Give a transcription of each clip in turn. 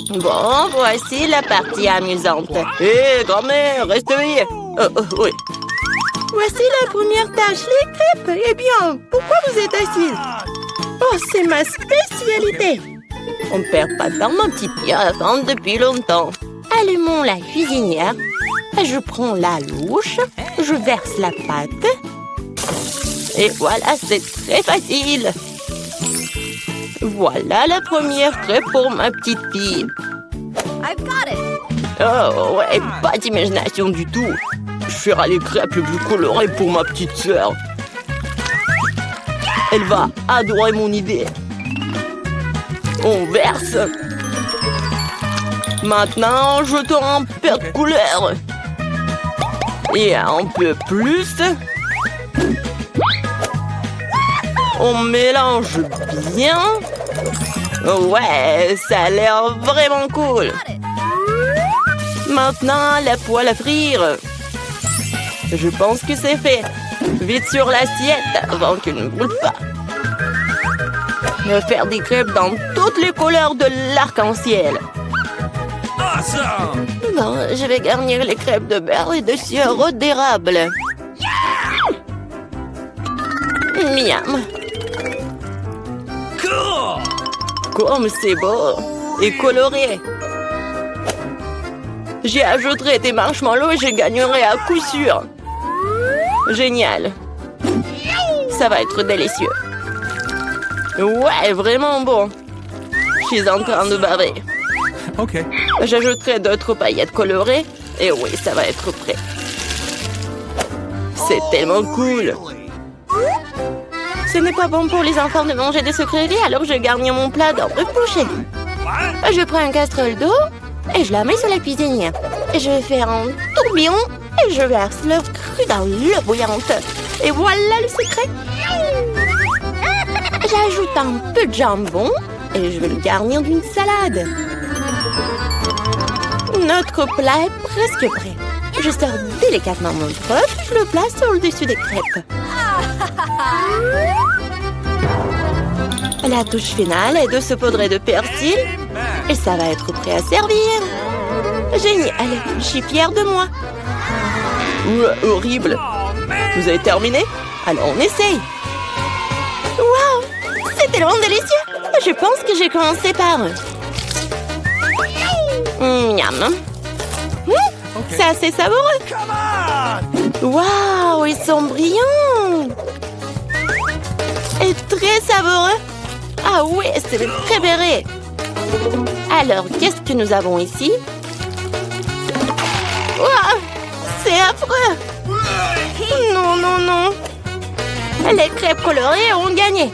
Bon, voici la partie amusante. Hé, grand-mère, reste éveillée. Oui. Voici la première tâche, les crêpes. Eh bien, pourquoi vous êtes assise? Oh, c'est ma spécialité. On ne perd pas de temps, mon petit pied, à vendre depuis longtemps. Allumons la cuisinière. Je prends la louche. Je verse la pâte. Et voilà, c'est très facile. Voilà la première crêpe pour ma petite fille. I've got it. Oh, ouais, pas d'imagination du tout. Je ferai les crêpes les plus colorées pour ma petite sœur. Elle va adorer mon idée. On verse. Maintenant, jetons un peu de couleur. Et un peu plus. On mélange bien. Ouais, ça a l'air vraiment cool. Maintenant, la poêle à frire. Je pense que c'est fait. Vite sur l'assiette avant qu'elle ne brûle pas. Je vais faire des crêpes dans toutes les couleurs de l'arc-en-ciel. Awesome! Bon, je vais garnir les crêpes de beurre et de sirop d'érable. Miam! Cool! Comme c'est beau et coloré. J'y ajouterai des marshmallows et je gagnerai à coup sûr. Génial. Ça va être délicieux. Ouais, vraiment bon. Je suis en train de baver. OK. J'ajouterai d'autres paillettes colorées. Et oui, ça va être prêt. C'est tellement cool. Ce n'est pas bon pour les enfants de manger des sucreries, alors je garnis mon plat dans le pochette. Je prends une casserole d'eau et je la mets sur la cuisinière. Et je vais faire un tourbillon et je verse l'œuf cru dans l'eau bouillante. Et voilà le secret. J'ajoute un peu de jambon et je vais le garnir d'une salade. Notre plat est presque prêt. Je sors délicatement mon œuf, je le place sur le dessus des crêpes. La touche finale est de saupoudrer de persil et ça va être prêt à servir. Génial, je suis fière de moi. Horrible. Vous avez terminé? Alors on essaye. Waouh, c'est tellement délicieux. Je pense que j'ai commencé par... Miam. C'est assez savoureux. Waouh, ils sont brillants. Et très savoureux. Ah oui, c'est mes préférés. Alors, qu'est-ce que nous avons ici? Waouh, c'est affreux. Non, non, non. Les crêpes colorées ont gagné.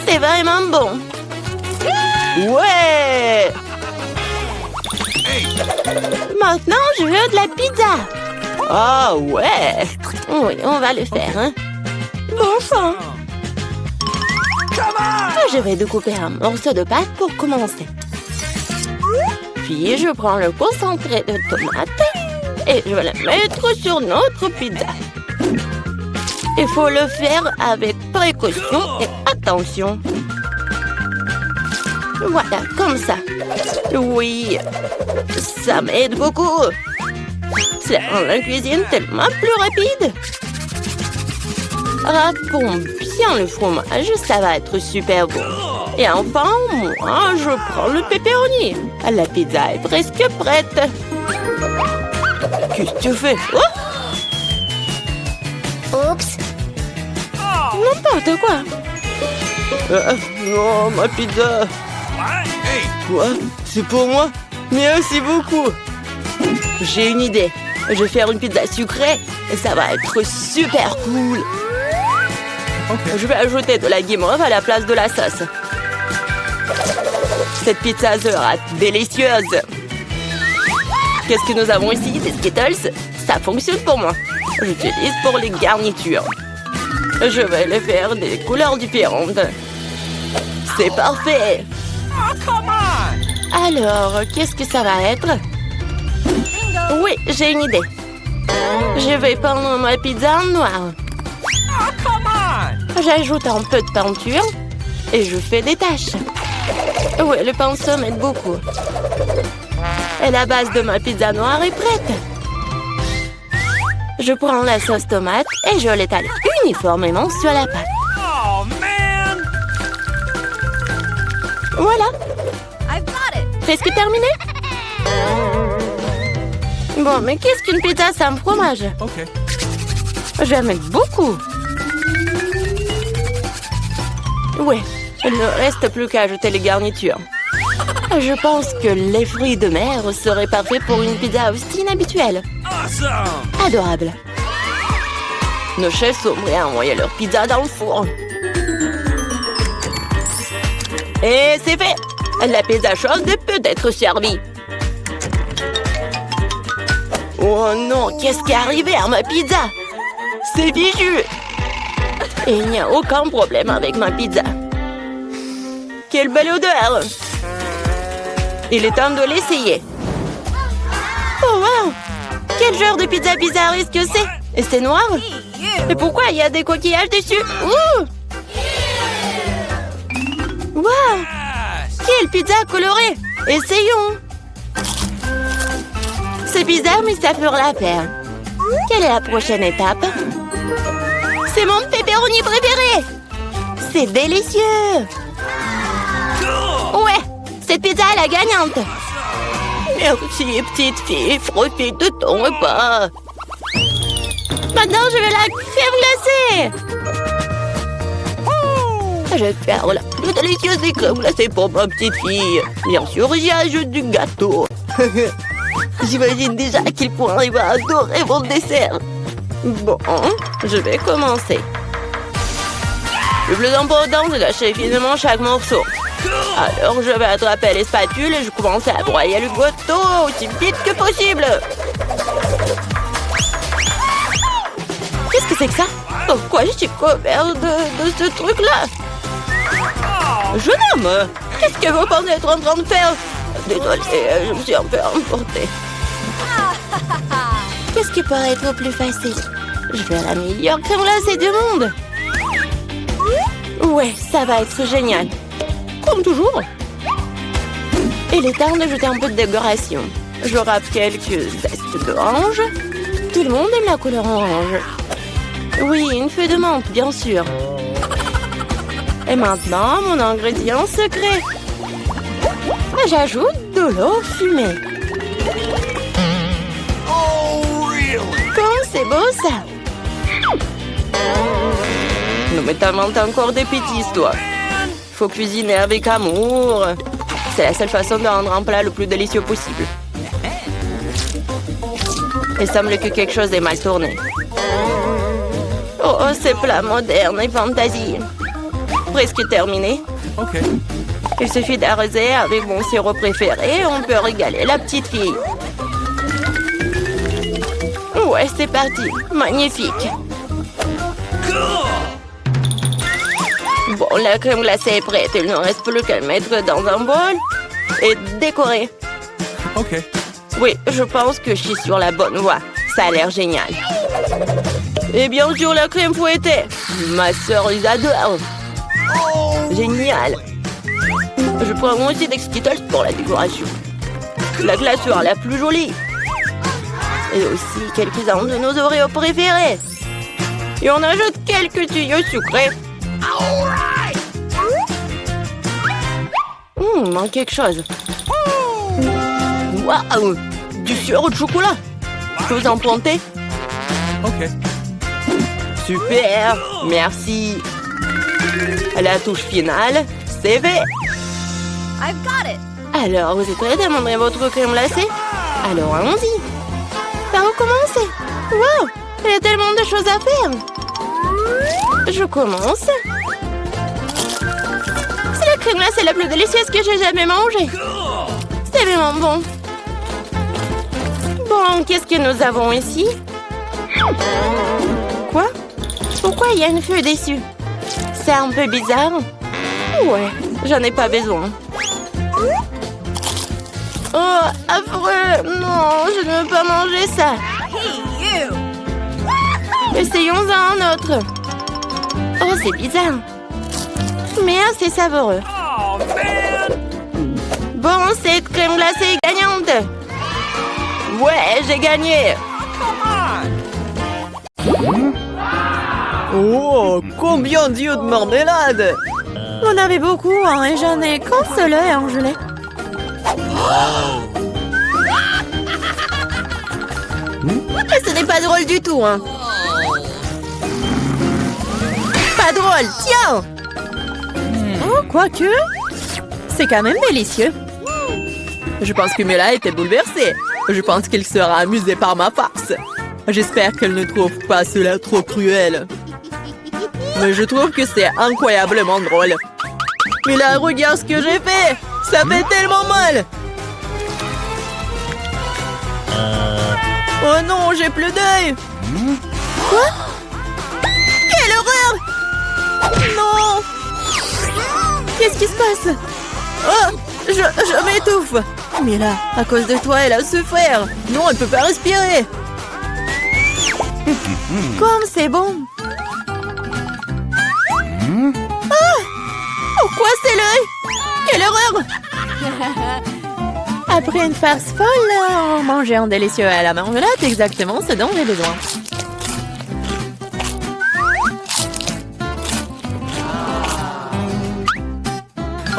C'est vraiment bon. Ouais. Maintenant, je veux de la pizza. Ah ouais. Oui, on va le faire, hein. Bon sang. Je vais découper un morceau de pâte pour commencer. Puis, je prends le concentré de tomate et je vais le mettre sur notre pizza. Il faut le faire avec précaution et attention. Voilà, comme ça. Oui, ça m'aide beaucoup. Ça rend la cuisine tellement plus rapide. Râpons bien le fromage, ça va être super bon. Et enfin, moi, je prends le pepperoni. La pizza est presque prête. Qu'est-ce que tu fais? Oups. N'importe quoi. Non, ma pizza. Quoi? C'est pour moi? Merci beaucoup. J'ai une idée. Je vais faire une pizza sucrée et ça va être super cool. Je vais ajouter de la guimauve à la place de la sauce. Cette pizza sera délicieuse. Qu'est-ce que nous avons ici? Des Skittles? Ça fonctionne pour moi. J'utilise pour les garnitures. Je vais les faire des couleurs différentes. C'est parfait. Alors, qu'est-ce que ça va être? Oui, j'ai une idée. Je vais peindre ma pizza en noir. J'ajoute un peu de peinture et je fais des taches. Oui, le pinceau m'aide beaucoup. Et la base de ma pizza noire est prête. Je prends la sauce tomate et je l'étale uniformément sur la pâte. Oh, man! Voilà, I've got it. presque terminé. Bon, mais qu'est-ce qu'une pizza sans fromage? Okay. Je vais en mettre beaucoup. Ouais, il ne reste plus qu'à ajouter les garnitures. Je pense que les fruits de mer seraient parfaits pour une pizza aussi inhabituelle. Awesome! Adorable. Nos chefs sont prêts à envoyer leur pizza dans le four. Et c'est fait. La pizza chaude peut être servie. Oh non, qu'est-ce qui est arrivé à ma pizza? C'est fichu. Et il n'y a aucun problème avec ma pizza. Quelle belle odeur! Il est temps de l'essayer. Oh wow! Quel genre de pizza bizarre est-ce que c'est? Et c'est noir? Et pourquoi il y a des coquillages dessus? Ouh! Wow! Yes! Quelle pizza colorée! Essayons! C'est bizarre, mais ça fera la peine. Quelle est la prochaine étape? C'est mon pepperoni préféré! C'est délicieux! Cool! Ouais! Cette pizza est la gagnante! Merci, petite fille, profite de ton repas! Maintenant, je vais la crème glacée! Je vais faire la plus délicieuse des crèmes glacées pour ma petite fille. Bien sûr, j'y ajoute du gâteau. J'imagine déjà qu'il pourrait adorer mon dessert. Bon, je vais commencer. Le plus important, c'est d'acheter finement chaque morceau. Alors, je vais attraper les spatules et je commence à broyer le gâteau aussi vite que possible. Qu'est-ce que c'est que ça? Pourquoi je suis couvert de ce truc-là? Jeune homme, qu'est-ce que vous pensez être en train de faire? Désolée, je me suis un peu emportée. Qu'est-ce qui pourrait être plus facile? Je vais la meilleure crème glacée du monde. Ouais, ça va être génial. Comme toujours. Il est temps d'ajouter un peu de décoration. Je râpe quelques zestes d'orange. Tout le monde aime la couleur orange. Oui, une feuille de menthe, bien sûr. Et maintenant, mon ingrédient secret. J'ajoute de l'eau fumée. Oh, really? Comme c'est beau, ça. Non, mais t'inventes encore des bêtises, toi. Faut cuisiner avec amour. C'est la seule façon de rendre un plat le plus délicieux possible. Il semble que quelque chose est mal tourné. Oh, ces plats modernes et fantaisie. Presque terminé. Okay. Il suffit d'arroser avec mon sirop préféré et on peut régaler la petite fille. Ouais, c'est parti. Magnifique. Bon, la crème glacée est prête. Il ne reste plus qu'à le mettre dans un bol et décorer. Okay. Oui, je pense que je suis sur la bonne voie. Ça a l'air génial. Et bien sûr, la crème fouettée. Ma sœur les adore. Génial. Je prends aussi des Skittles pour la décoration. La glace sera la plus jolie. Et aussi quelques-uns de nos Oreos préférés. Et on ajoute quelques tuyaux sucrés. Il manque quelque chose. Waouh! Du sirop de chocolat. Je peux vous en planter? Okay. Super! Merci! La touche finale, c'est fait! I've got it. Alors, vous êtes prêts à montrer votre crème glacée? Alors, allons-y! Par où commencer? Wow! Il y a tellement de choses à faire! Je commence. C'est la crème glacée la plus délicieuse que j'ai jamais mangée! C'est vraiment bon! Bon, qu'est-ce que nous avons ici? Quoi? Pourquoi il y a une feuille dessus? C'est un peu bizarre. Ouais, j'en ai pas besoin. Oh, affreux! Non, je ne veux pas manger ça. Hey, you. Essayons un autre. Oh, c'est bizarre. Mais assez savoureux. Oh, man! Bon, cette crème glacée est gagnante. Ouais, j'ai gagné. Oh, combien d'yeux de marmelade! On avait beaucoup, hein, et j'en ai qu'un seul œil en gelée. Et ce n'est pas drôle du tout, hein. Pas drôle, tiens! Oh, quoique, c'est quand même délicieux. Je pense que Mela était bouleversée. Je pense qu'elle sera amusée par ma farce. J'espère qu'elle ne trouve pas cela trop cruel. Mais je trouve que c'est incroyablement drôle. Mais là, regarde ce que j'ai fait! Ça fait tellement mal! Oh non, j'ai plus d'œil! Quoi? Quelle horreur! Non! Qu'est-ce qui se passe? Oh! Je m'étouffe! Mais là, à cause de toi, elle a souffert! Non, elle peut pas respirer! Comme c'est bon! Ah! Pourquoi c'est l'œil? Quelle horreur! Après une farce folle, manger un délicieux à la marmelade, exactement ce dont j'ai besoin.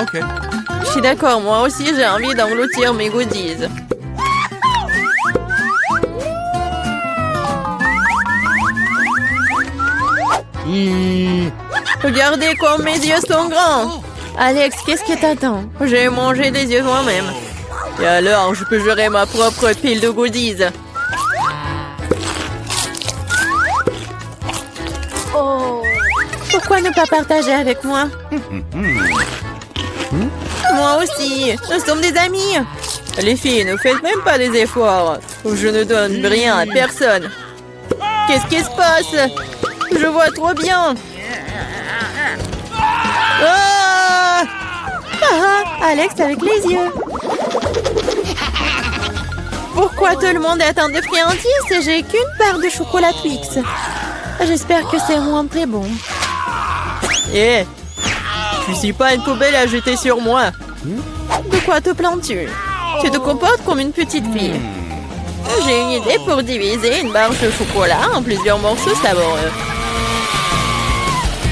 Okay. Je suis d'accord, moi aussi j'ai envie d'engloutir mes goodies. Regardez comme mes yeux sont grands. Alex, qu'est-ce que t'attends? J'ai mangé des yeux moi-même. Et alors, je peux gérer ma propre pile de goodies. Oh. Pourquoi ne pas partager avec moi? Moi aussi, nous sommes des amis. Les filles, ne faites même pas des efforts. Je ne donne rien à personne. Qu'est-ce qui se passe? Je vois trop bien. Ah! Ah, Alex avec les yeux. Pourquoi tout le monde attend de friandises et j'ai qu'une barre de chocolat Twix? J'espère que c'est moins très bon. Eh, tu suis pas une poubelle à jeter sur moi. De quoi te plains-tu? Tu te comportes comme une petite fille. J'ai une idée pour diviser une barre de chocolat en plusieurs morceaux savoureux.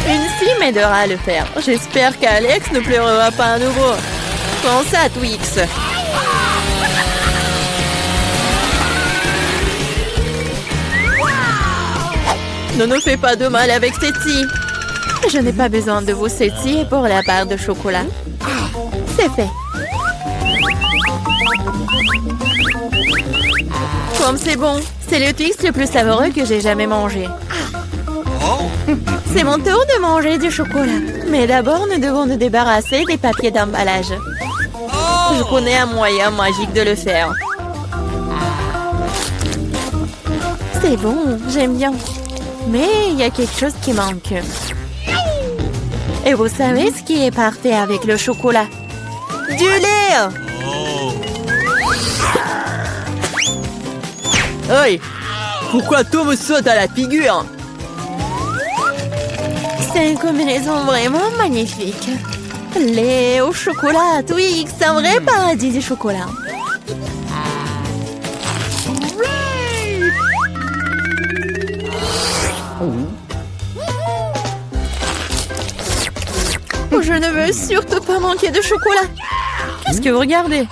Une fille m'aidera à le faire. J'espère qu'Alex ne pleurera pas à nouveau. Prends ça, Twix. Ne nous fais pas de mal avec Setty. Je n'ai pas besoin de vous, Setty, pour la barre de chocolat. C'est fait. Comme c'est bon. C'est le Twix le plus savoureux que j'ai jamais mangé. C'est mon tour de manger du chocolat. Mais d'abord, nous devons nous débarrasser des papiers d'emballage. Je connais un moyen magique de le faire. C'est bon, j'aime bien. Mais il y a quelque chose qui manque. Et vous savez ce qui est parfait avec le chocolat? Du lait! Hey! Pourquoi tout me saute à la figure? C'est une combinaison vraiment magnifique. Lait au chocolat, Twix, un vrai paradis du chocolat. Je ne veux surtout pas manquer de chocolat. Qu'est-ce que vous regardez?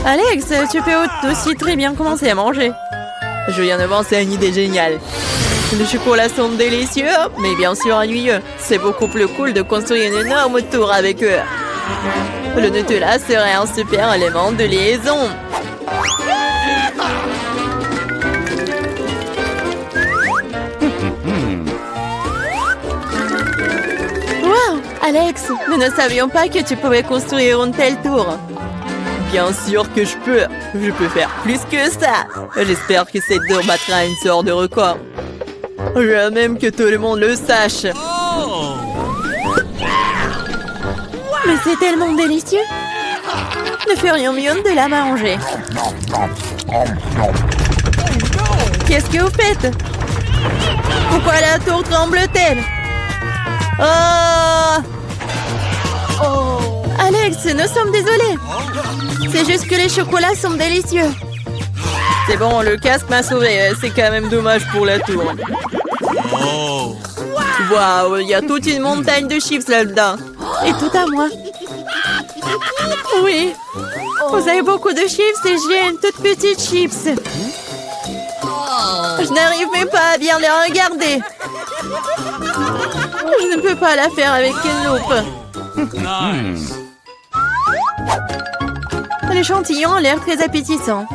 Alex, tu peux aussi très bien commencer à manger. Je viens de penser à une idée géniale. Les chocolats sont délicieux, mais bien sûr ennuyeux. C'est beaucoup plus cool de construire une énorme tour avec eux. Le Nutella serait un super élément de liaison. Wow, Alex, nous ne savions pas que tu pouvais construire une telle tour. Bien sûr que je peux. Je peux faire plus que ça. J'espère que cette tour battra une sorte de record. Je veux même que tout le monde le sache. Mais c'est tellement délicieux. Nous ferions mieux de la manger. Qu'est-ce que vous faites? Pourquoi la tour tremble-t-elle? Oh! Alex, nous sommes désolés. C'est juste que les chocolats sont délicieux. C'est bon, le casque m'a sauvé. C'est quand même dommage pour la tour. Oh. Waouh, il y a toute une montagne de chips là-dedans. Et tout à moi. Oui. Vous avez beaucoup de chips et j'ai une toute petite chips. Je n'arrive même pas à bien les regarder. Je ne peux pas la faire avec une loupe. Nice. L'échantillon a l'air très appétissant.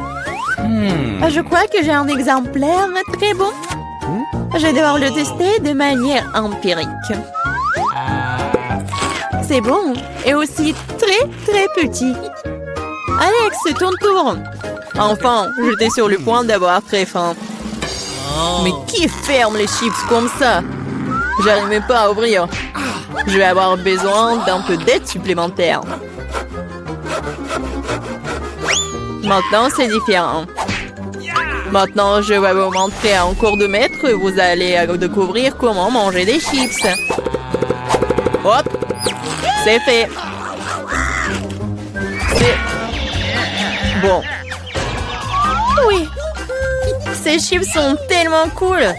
Je crois que j'ai un exemplaire très bon. Je vais devoir le tester de manière empirique. C'est bon et aussi très petit. Alex, c'est ton tour. Enfin, j'étais sur le point d'avoir très faim. Mais qui ferme les chips comme ça? J'arrive même pas à ouvrir. Je vais avoir besoin d'un peu d'aide supplémentaire. Maintenant, c'est différent. Maintenant, je vais vous montrer en cours de maître. Vous allez découvrir comment manger des chips. Hop! C'est fait. C'est... bon. Oui. Ces chips sont tellement cool.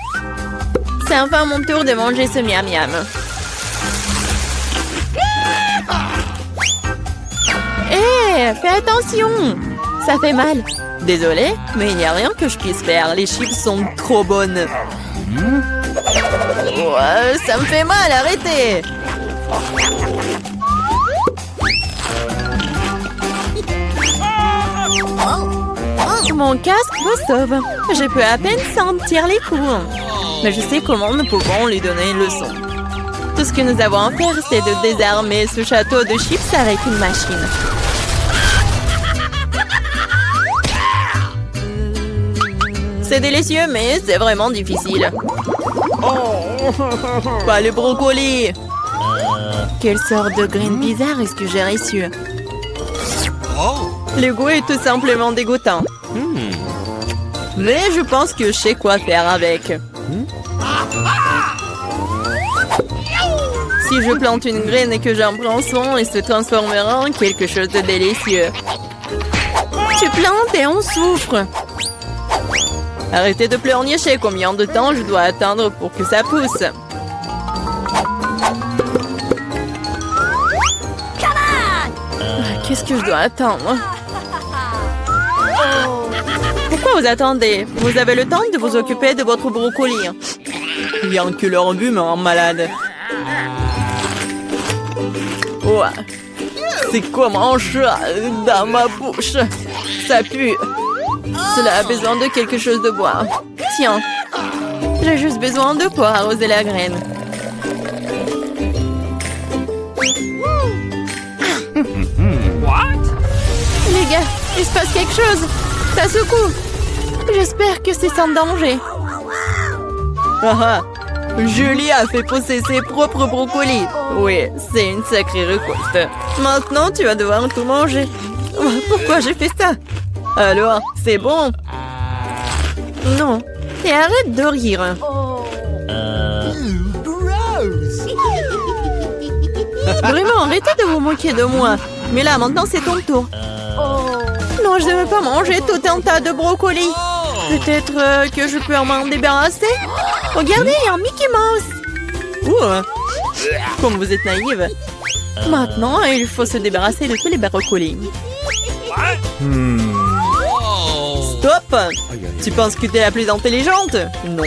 C'est enfin mon tour de manger ce miam miam. Hé, fais attention. Ça fait mal. Désolée, mais il n'y a rien que je puisse faire. Les chips sont trop bonnes. Ouais, ça me fait mal, arrêtez. Mon casque me sauve. Je peux à peine sentir les coups. Mais je sais comment nous pouvons lui donner une leçon. Tout ce que nous avons à faire, c'est de désarmer ce château de chips avec une machine. C'est délicieux, mais c'est vraiment difficile. Oh, pas le brocoli. Quelle sorte de graine bizarre est-ce que j'ai reçu? Le goût est tout simplement dégoûtant. Mais je pense que je sais quoi faire avec. Si je plante une graine et que j'en prends soin, elle se transformera en quelque chose de délicieux. Tu plantes et on souffre. Arrêtez de pleurnicher. Combien de temps je dois attendre pour que ça pousse? Qu'est-ce que je dois attendre? Pourquoi vous attendez? Vous avez le temps de vous occuper de votre brocoli. Bien que leur but me rend malade. Ouais. C'est comme un chat dans ma bouche. Ça pue. Cela a besoin de quelque chose de boire. Tiens. J'ai juste besoin de pour arroser la graine. Les gars, il se passe quelque chose. Ça secoue. J'espère que c'est sans danger. Ah, Julie a fait pousser ses propres brocolis. Oui, c'est une sacrée récolte. Maintenant, tu vas devoir tout manger. Pourquoi j'ai fait ça? Alors, c'est bon? Non. Et arrête de rire. Vraiment, arrêtez de vous moquer de moi. Mais là, maintenant, c'est ton tour. Non, je ne veux pas manger tout un tas de brocolis. Peut-être que je peux m'en débarrasser? Regardez, il y a un Mickey Mouse. Comme vous êtes naïve. Maintenant, il faut se débarrasser de tous les brocolis. Stop! Tu penses que tu es la plus intelligente? Non.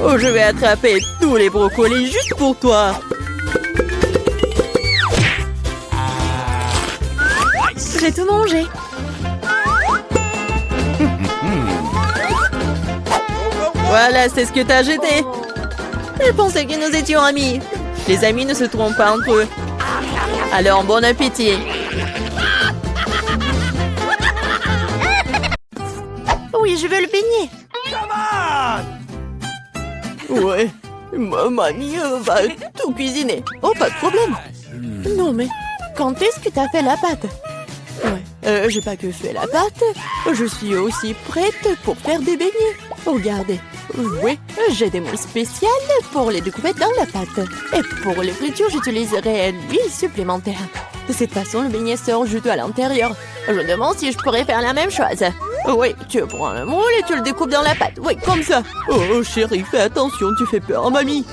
Oh, je vais attraper tous les brocolis juste pour toi. J'ai tout mangé. Voilà, c'est ce que t'as jeté. Je pensais que nous étions amis. Les amis ne se trompent pas entre eux. Alors, bon appétit. Oui, je veux le beignet. Ouais, ma mamie va tout cuisiner. Oh, pas de problème. Non, mais quand est-ce que t'as fait la pâte? Ouais, j'ai pas que fait la pâte. Je suis aussi prête pour faire des beignets. Regardez. Oui, j'ai des moules spéciales pour les découper dans la pâte. Et pour les fritures, j'utiliserai l'huile supplémentaire. De cette façon, le beignet sort juteux à l'intérieur. Je me demande si je pourrais faire la même chose. Oui, tu prends le moule et tu le découpes dans la pâte. Oui, comme ça. Oh, chérie, fais attention, tu fais peur à mamie.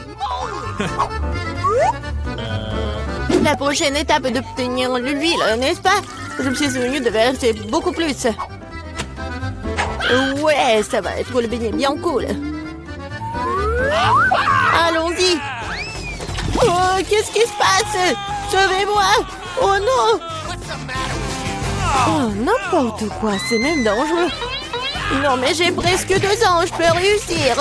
La prochaine étape est d'obtenir l'huile, n'est-ce pas? Je me suis souvenu de verser beaucoup plus. Ouais, ça va être le beignet bien cool. Allons-y. Oh, qu'est-ce qui se passe? Sauvez-moi! Oh non! Oh, n'importe quoi, c'est même dangereux. Non, mais j'ai presque 2 ans, je peux réussir.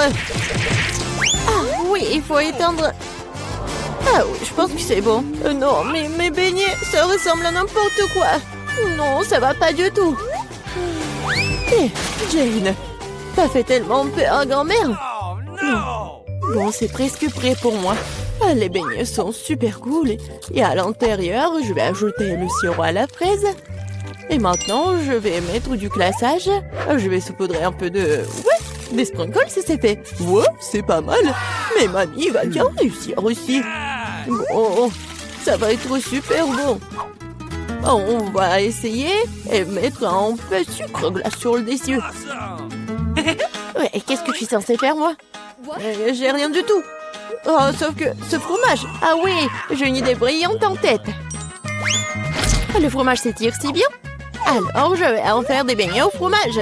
Ah oui, il faut éteindre. Ah oui, je pense que c'est bon. Non, mais mes beignets, ça ressemble à n'importe quoi. Non, ça va pas du tout. Hé, Jane, t'as fait tellement peur à grand-mère. Bon, c'est presque prêt pour moi. Ah, les beignets sont super cool. Et à l'intérieur, je vais ajouter le sirop à la fraise. Et maintenant, je vais mettre du glaçage. Je vais saupoudrer un peu de... Ouais, des sprinkles, c'est fait. Ouais, c'est pas mal. Mais mamie va bien réussir aussi. Bon, ça va être super bon. On va essayer et mettre un peu de sucre glace sur le dessus. Ouais, qu'est-ce que je suis censée faire, moi? J'ai rien du tout. Oh, sauf que ce fromage. Ah oui, j'ai une idée brillante en tête. Le fromage s'étire si bien. Alors, je vais en faire des beignets au fromage.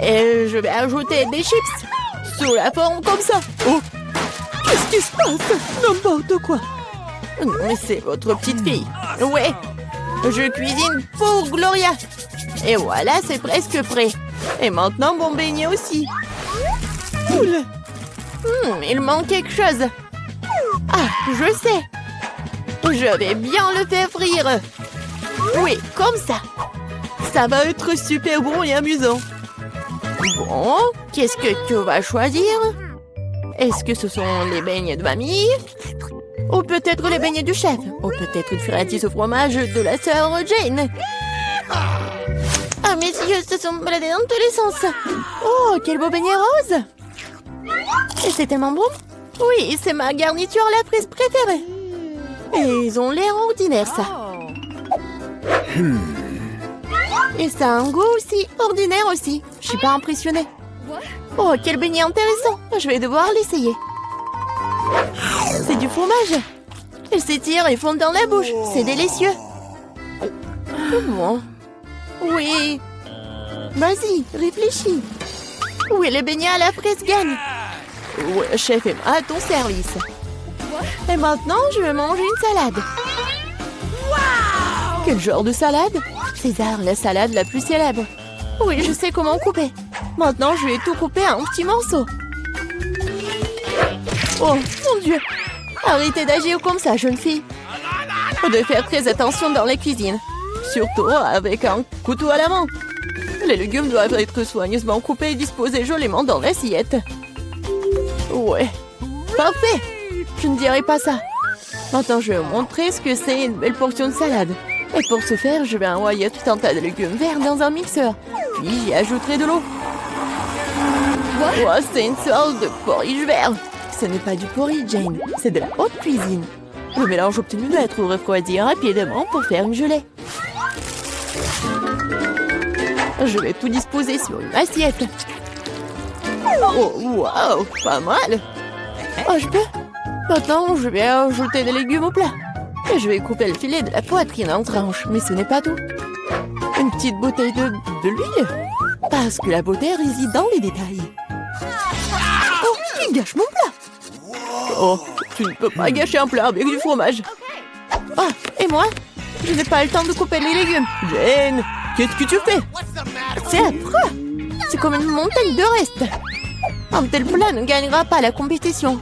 Et je vais ajouter des chips sous la forme comme ça. Oh, qu'est-ce qui se passe? N'importe quoi. Non, mais c'est votre petite fille. Ouais, je cuisine pour Gloria. Et voilà, c'est presque prêt. Et maintenant, mon beignet aussi. Cool. Il manque quelque chose. Ah, je sais. Je vais bien le faire frire. Oui, comme ça. Ça va être super bon et amusant. Bon, qu'est-ce que tu vas choisir? Est-ce que ce sont les beignets de mamie? Ou peut-être les beignets du chef? Ou peut-être une friandise au fromage de la sœur Jane? Ah, mes yeux se sont baladés dans tous les sens. Oh, quel beau beignet rose! Et c'est tellement bon. Oui, c'est ma garniture à la fraise préférée. Et ils ont l'air ordinaires, ça. Et ça a un goût aussi ordinaire aussi. Je suis pas impressionnée. Oh, quel beignet intéressant. Je vais devoir l'essayer. C'est du fromage. Il s'étire et fond dans la bouche. C'est délicieux. Bon. Oui. Vas-y, réfléchis. Oui, le beignet à la fraise gagne. Ouais, chef, et à ton service. Et maintenant, je vais manger une salade. Wow! Quel genre de salade? César, la salade la plus célèbre. Oui, je sais comment couper. Maintenant, je vais tout couper en petits morceaux. Oh, mon Dieu! Arrêtez d'agir comme ça, jeune fille. Faut de faire très attention dans les cuisines. Surtout avec un couteau à la main. Les légumes doivent être soigneusement coupés et disposés joliment dans l'assiette. Ouais, parfait. Je ne dirai pas ça. Maintenant, je vais vous montrer ce que c'est une belle portion de salade. Et pour ce faire, je vais envoyer tout un tas de légumes verts dans un mixeur. Puis j'y ajouterai de l'eau. Oh, c'est une sorte de porridge vert. Ce n'est pas du porridge, Jane. C'est de la haute cuisine. Le mélange obtenu doit être refroidi rapidement pour faire une gelée. Je vais tout disposer sur une assiette. Oh, wow, pas mal. Oh, je peux. Maintenant, je vais ajouter des légumes au plat. Et je vais couper le filet de la poitrine en tranches. Mais ce n'est pas tout. Une petite bouteille de l'huile. Parce que la beauté réside dans les détails. Oh, il gâche mon plat. Oh, tu ne peux pas gâcher un plat avec du fromage. Ah, et moi? Je n'ai pas le temps de couper les légumes. Jane, qu'est-ce que tu fais? C'est affreux. C'est comme une montagne de restes. Un tel plat ne gagnera pas la compétition.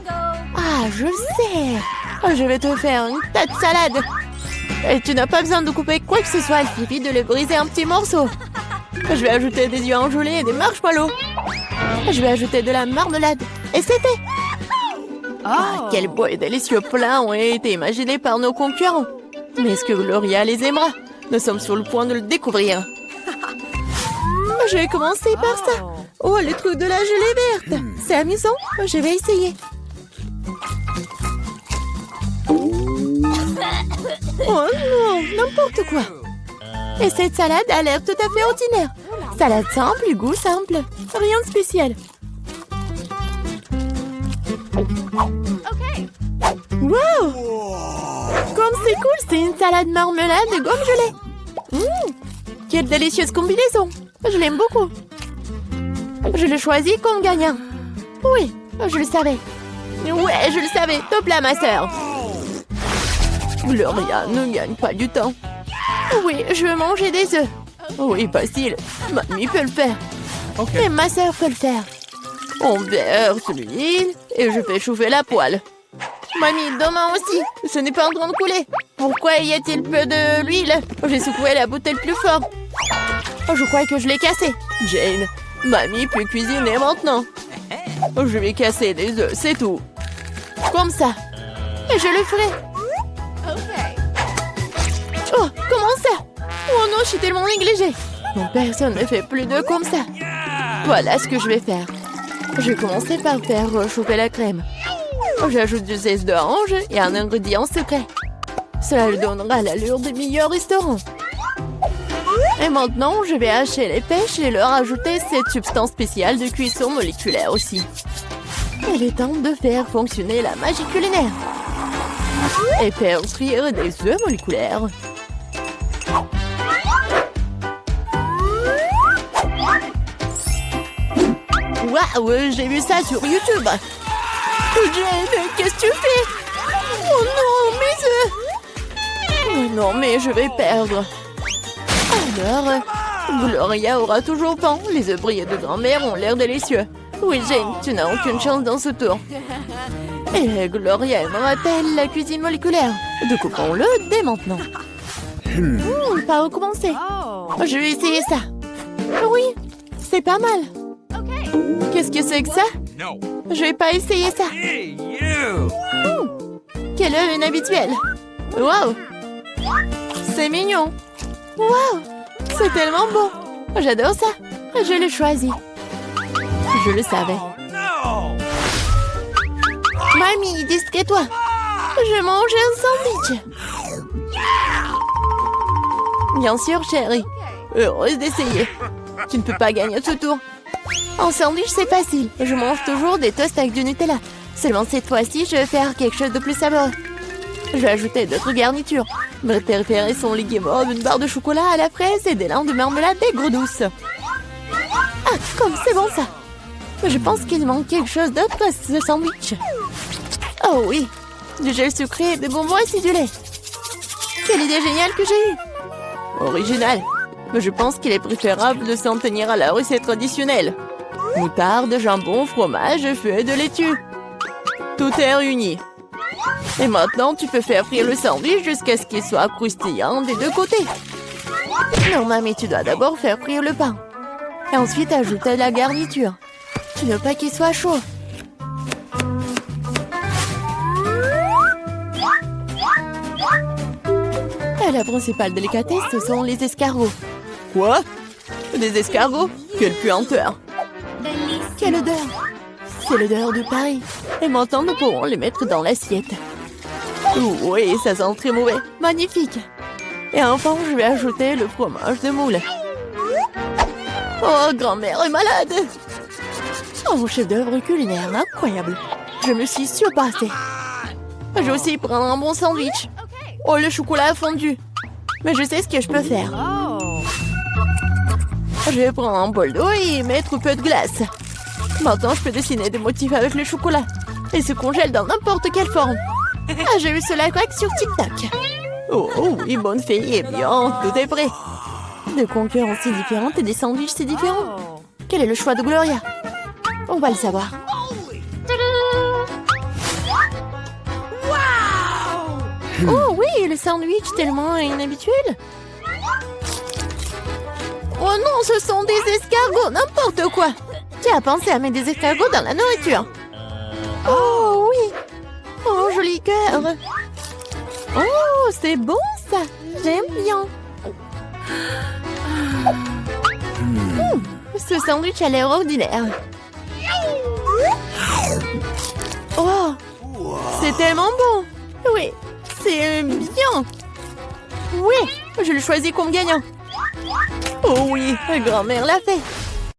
Ah, je sais. Je vais te faire une tas de salade. Et tu n'as pas besoin de couper quoi que ce soit. Il suffit de le briser en petits morceaux. Je vais ajouter des yeux en gelée et des marshmallows. Je vais ajouter de la marmelade. Et c'est fait. Ah, quel beau et délicieux plat ont été imaginés par nos concurrents. Mais est-ce que Gloria les aimera? Nous sommes sur le point de le découvrir. Je vais commencer par ça. Oh, le truc de la gelée verte. C'est amusant. Je vais essayer. Oh non, n'importe quoi. Et cette salade a l'air tout à fait ordinaire. Salade simple et goût simple. Rien de spécial. Okay. Wow! Comme c'est cool, c'est une salade marmelade de gomme gelée. Quelle délicieuse combinaison. Je l'aime beaucoup. Je le choisis comme gagnant. Oui, je le savais. Ouais, je le savais. Top là, ma sœur. Gloria ne gagne pas du temps. Oui, je veux manger des œufs. Oui, facile. Mamie peut le faire. Et ma sœur peut le faire. On verse l'huile et je fais chauffer la poêle. Mamie, demain aussi. Ce n'est pas en train de couler. Pourquoi y a-t-il peu d'huile? J'ai secoué la bouteille plus fort. Oh, je crois que je l'ai cassée. Jane, mamie peut cuisiner maintenant. Je vais casser des œufs, c'est tout. Comme ça. Et je le ferai. Okay. Oh, comment ça? Oh non, je suis tellement négligée. Non, personne ne fait plus d'œufs comme ça. Voilà ce que je vais faire. Je vais commencer par faire chauffer la crème. J'ajoute du zeste d'orange et un ingrédient secret. Cela lui donnera l'allure des meilleurs restaurants. Et maintenant, je vais hacher les pêches et leur ajouter cette substance spéciale de cuisson moléculaire aussi. Il est temps de faire fonctionner la magie culinaire. Et faire frire des œufs moléculaires. Waouh, j'ai vu ça sur YouTube. Jane, qu'est-ce que tu fais? Oh non, mes œufs! Oh non, mais je vais perdre. Alors, Gloria aura toujours faim. Les œufs brillés de grand-mère ont l'air délicieux. Oui, Jane, tu n'as aucune chance dans ce tour. Et Gloria aimera-t-elle la cuisine moléculaire? Découpons-le dès maintenant. Pas recommencer. Oh. Je vais essayer ça. Oui, c'est pas mal. Okay. Qu'est-ce que c'est que ça? No. Je vais pas essayer ça. Hey, you! Quelle œuf inhabituelle. Waouh! C'est mignon. Waouh! C'est tellement beau. J'adore ça. Je l'ai choisi. Je le savais. No! Mamie, discret-toi. Je mange un sandwich. Bien sûr, chérie. Heureuse d'essayer. Tu ne peux pas gagner ce tour. En sandwich, c'est facile. Je mange toujours des toasts avec du Nutella. Seulement cette fois-ci, je vais faire quelque chose de plus savoureux. Je vais ajouter d'autres garnitures. Mes préférés sont les guimauves, une barre de chocolat à la fraise et des langues de marmelade aigre douce. Ah, comme c'est bon ça. Je pense qu'il manque quelque chose d'autre à ce sandwich. Oh oui, du gel sucré et des bonbons acidulés. Quelle idée géniale que j'ai eue. Original. Mais je pense qu'il est préférable de s'en tenir à la recette traditionnelle. Moutarde, jambon, fromage, feuilles de laitue. Tout est réuni. Et maintenant, tu peux faire frire le sandwich jusqu'à ce qu'il soit croustillant des deux côtés. Non, mamie, tu dois d'abord faire frire le pain. Et ensuite, ajouter la garniture. Tu ne veux pas qu'il soit chaud. Et la principale délicatesse, ce sont les escargots. Quoi? Des escargots? Quelle puanteur! Quelle odeur! C'est l'odeur de Paris. Et maintenant, nous pourrons les mettre dans l'assiette. Oui, ça sent très mauvais. Magnifique! Et enfin, je vais ajouter le fromage de moule. Oh, grand-mère est malade! Oh, chef-d'œuvre culinaire incroyable! Je me suis surpassée. Je vais aussi prendre un bon sandwich. Oh, le chocolat a fondu. Mais je sais ce que je peux faire. Oh. Je vais prendre un bol d'eau et mettre un peu de glace. Maintenant, je peux dessiner des motifs avec le chocolat. Et se congèle dans n'importe quelle forme. Ah, j'ai vu cela craque sur TikTok. Oh, oui, bonne fille. Eh bien, tout est prêt. Des concurrences si différentes et des sandwichs si différents. Oh. Quel est le choix de Gloria? On va le savoir. Oh oui, le sandwich tellement inhabituel. Oh non, ce sont des escargots, n'importe quoi. Qui a pensé à mettre des escargots dans la nourriture? Oh oui. Oh, joli cœur. Oh, c'est bon ça. J'aime bien. Ce sandwich a l'air ordinaire. Oh, c'est tellement bon. Oui, c'est bien. Oui, je le choisis comme gagnant. Oh oui, grand-mère l'a fait.